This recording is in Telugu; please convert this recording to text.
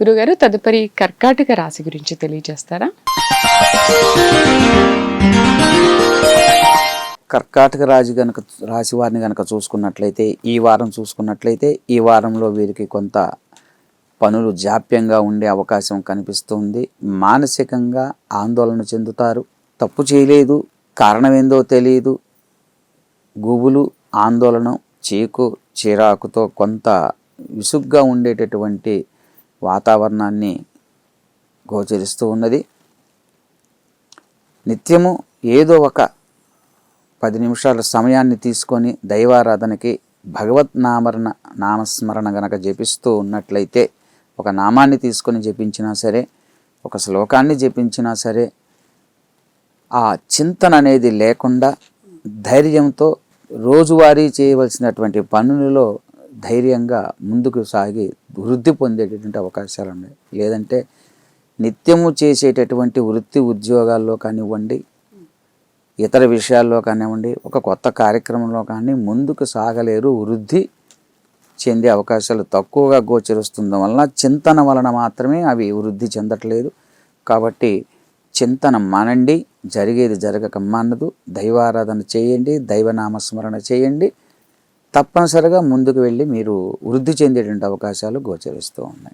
గురుగారు తదుపరి కర్కాటక రాశి గురించి తెలియజేస్తారా? కర్కాటక రాశి వారిని గనక చూసుకున్నట్లయితే ఈ వారంలో వీరికి కొంత పనులు జాప్యంగా ఉండే అవకాశం కనిపిస్తుంది. మానసికంగా ఆందోళన చెందుతారు. తప్పు చేయలేదు, కారణం ఏందో తెలియదు, గుబులు, ఆందోళన, చిరాకుతో కొంత విసుగ్గా ఉండేటటువంటి వాతావరణాన్ని గోచరిస్తూ ఉన్నది. నిత్యము ఏదో ఒక 10 నిమిషాల సమయాన్ని తీసుకొని దైవారాధనకి భగవత్ నామస్మరణ గనక జపిస్తూ ఉన్నట్లయితే, ఒక నామాన్ని తీసుకొని జపించినా సరే, ఒక శ్లోకాన్ని జపించినా సరే, ఆ చింతన అనేది లేకుండా ధైర్యంతో రోజువారీ చేయవలసినటువంటి పనులలో ధైర్యంగా ముందుకు సాగి వృద్ధి పొందేటటువంటి అవకాశాలు ఉన్నాయి. లేదంటే నిత్యము చేసేటటువంటి వృత్తి ఉద్యోగాల్లో కానివ్వండి, ఇతర విషయాల్లో కానివ్వండి, ఒక కొత్త కార్యక్రమంలో కానీ ముందుకు సాగలేరు. వృద్ధి చెందే అవకాశాలు తక్కువగా గోచరిస్తుండడం వలన, చింతన వలన మాత్రమే అవి వృద్ధి చెందట్లేదు. కాబట్టి చింతన మానండి, జరిగేది జరగక మానదు. దైవారాధన చేయండి, దైవనామస్మరణ చేయండి. తప్పనిసరిగా ముందుకు వెళ్ళి మీరు వృద్ధి చెందేటువంటి అవకాశాలు గోచరిస్తూ ఉన్నాయి.